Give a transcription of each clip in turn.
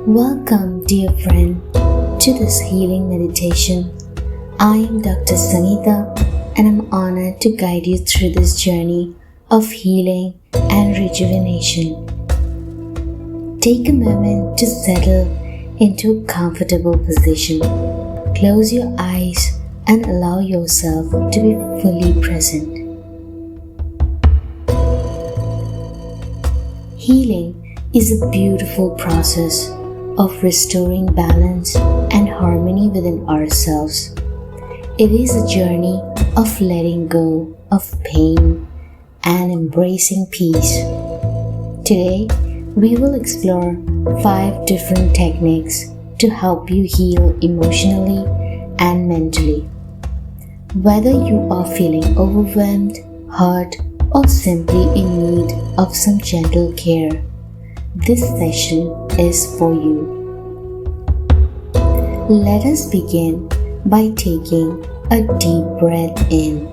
Welcome, dear friend, to this healing meditation. I am Dr. Sanghita, and I'm honored to guide you through this journey of healing and rejuvenation. Take a moment to settle into a comfortable position. Close your eyes and allow yourself to be fully present. Healing is a beautiful process of restoring balance and harmony within ourselves. It is a journey of letting go of pain and embracing peace. Today, we will explore 5 different techniques to help you heal emotionally and mentally. Whether you are feeling overwhelmed, hurt, or simply in need of some gentle care, this session is for you. Let us begin by taking a deep breath in,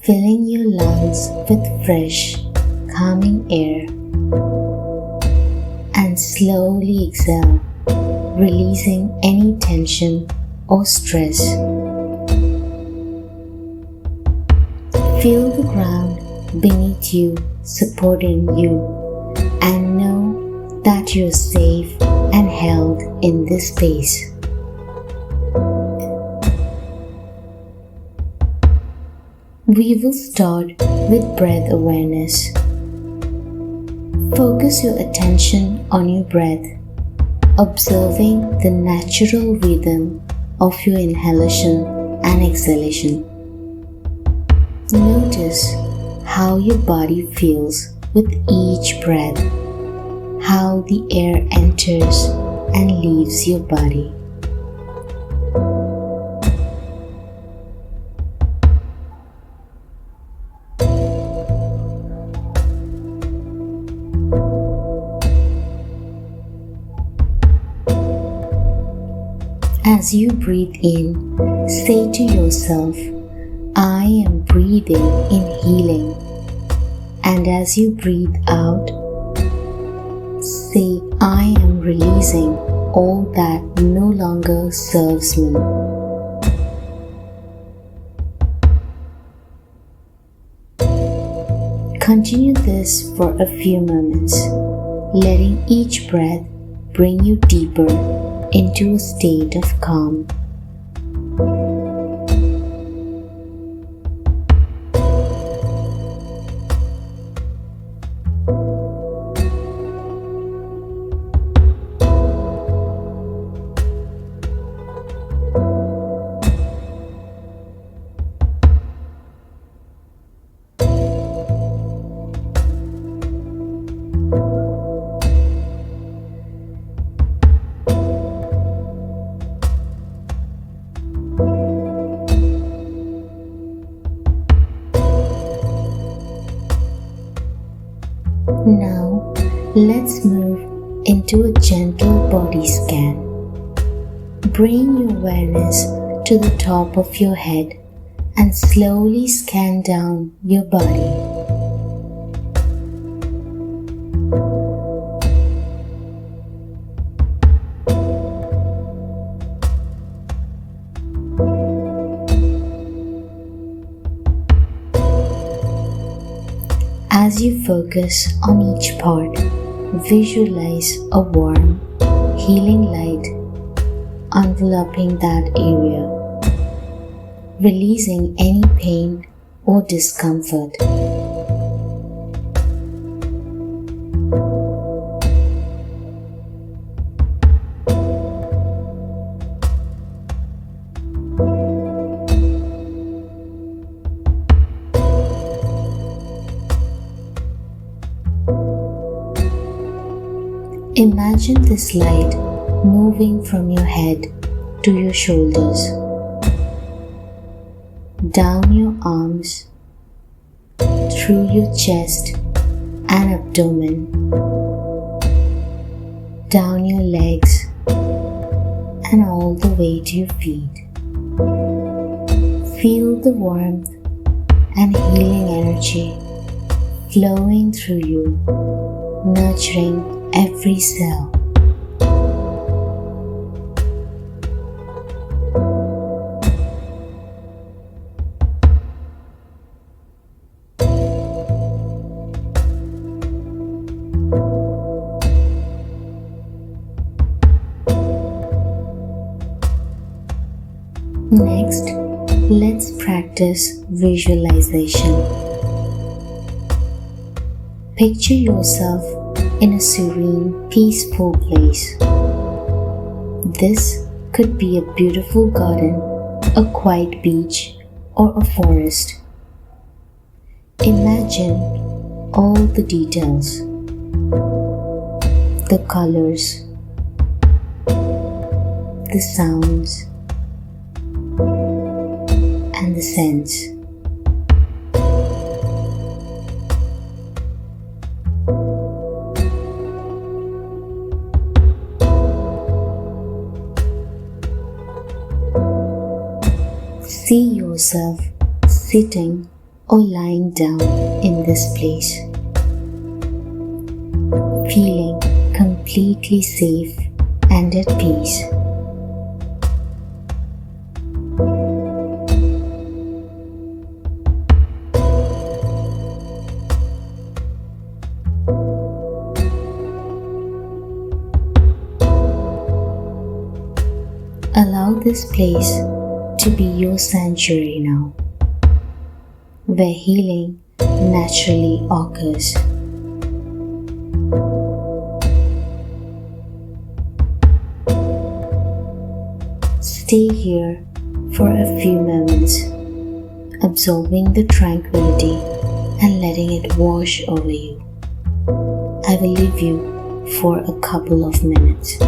filling your lungs with fresh, calming air, and slowly exhale, releasing any tension or stress. Feel the ground beneath you supporting you, and know that you're safe and held in this space. We will start with breath awareness. Focus your attention on your breath, observing the natural rhythm of your inhalation and exhalation. Notice how your body feels with each breath, how the air enters and leaves your body. As you breathe in, say to yourself, I am breathing in healing. And as you breathe out, say, I am releasing all that no longer serves me. Continue this for a few moments, letting each breath bring you deeper into a state of calm. Now, let's move into a gentle body scan. Bring your awareness to the top of your head and slowly scan down your body. As you focus on each part, visualize a warm, healing light enveloping that area, releasing any pain or discomfort. Imagine this light moving from your head to your shoulders, down your arms, through your chest and abdomen, down your legs, and all the way to your feet. Feel the warmth and healing energy flowing through you, nurturing every cell. Next, let's practice visualization. Picture yourself in a serene, peaceful place. This could be a beautiful garden, a quiet beach, or a forest. Imagine all the details, the colors, the sounds, and the scents. See yourself sitting or lying down in this place, feeling completely safe and at peace. Allow this place to be your sanctuary now, where healing naturally occurs. Stay here for a few moments, absorbing the tranquility and letting it wash over you. I will leave you for a couple of minutes.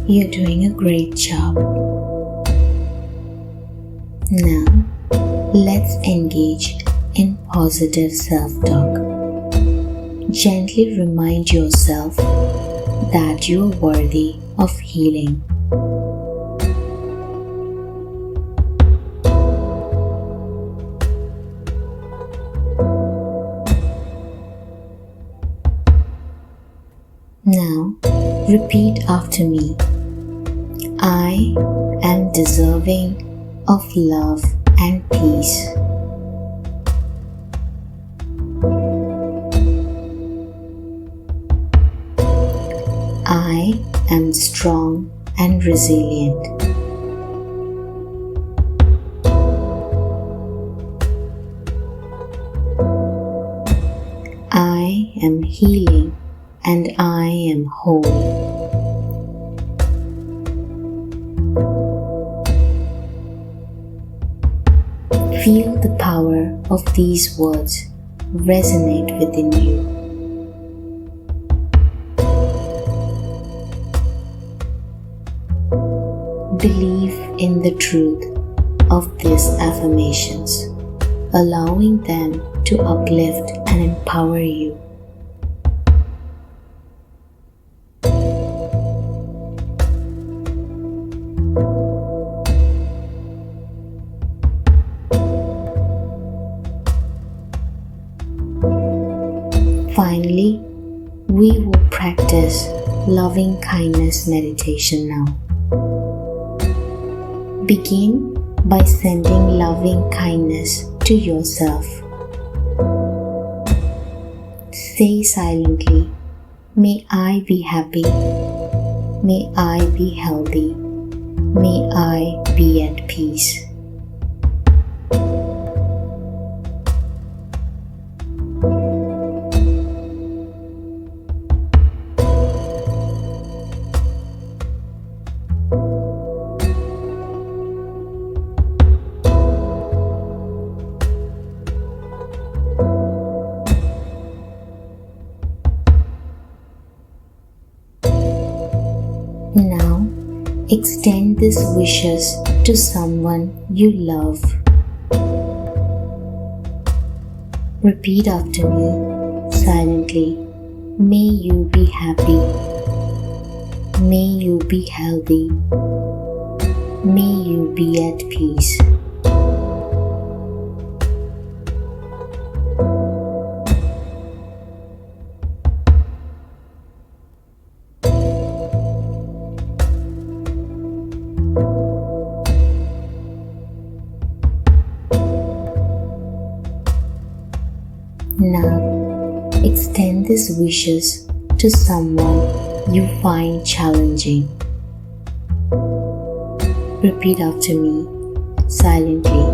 You're doing a great job. Now, let's engage in positive self-talk. Gently remind yourself that you're worthy of healing. Now, repeat after me. I am deserving of love and peace. I am strong and resilient. I am healing and I am whole. Feel the power of these words resonate within you. Believe in the truth of these affirmations, allowing them to uplift and empower you. Finally, we will practice loving kindness meditation now. Begin by sending loving kindness to yourself. Say silently, "May I be happy. May I be healthy. May I be at peace." Now, extend these wishes to someone you love. Repeat after me silently. May you be happy. May you be healthy. May you be at peace. Now, extend these wishes to someone you find challenging. Repeat after me silently.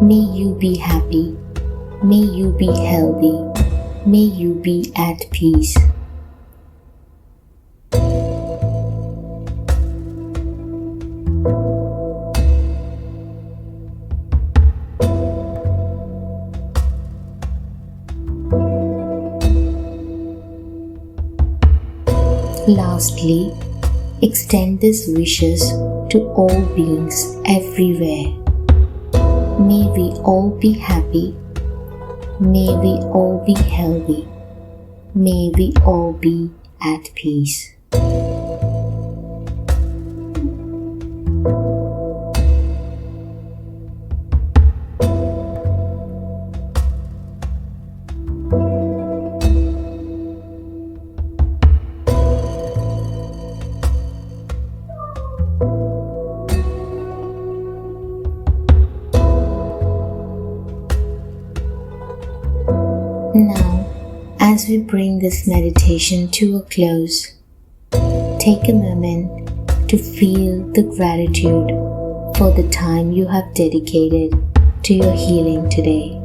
May you be happy. May you be healthy. May you be at peace. Lastly, extend these wishes to all beings everywhere. May we all be happy. May we all be healthy. May we all be at peace. Now, as we bring this meditation to a close, take a moment to feel the gratitude for the time you have dedicated to your healing today.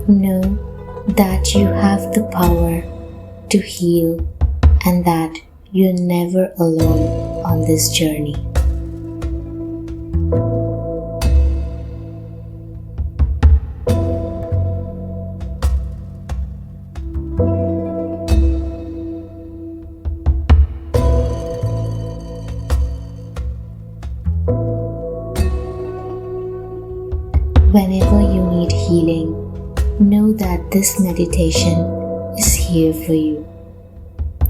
Know that you have the power to heal and that you're never alone on this journey. Whenever you need healing, know that this meditation is here for you.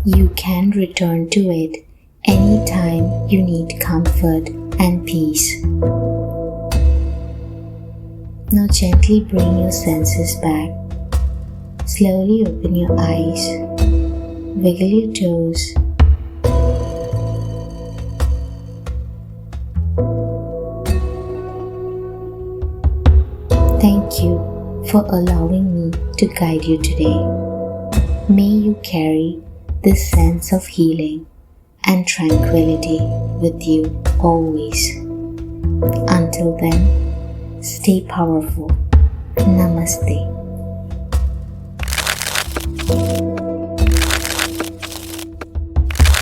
You can return to it anytime you need comfort and peace. Now gently bring your senses back. Slowly open your eyes. Wiggle your toes. Thank you for allowing me to guide you today. May you carry this sense of healing and tranquility with you always. Until then, stay powerful. Namaste.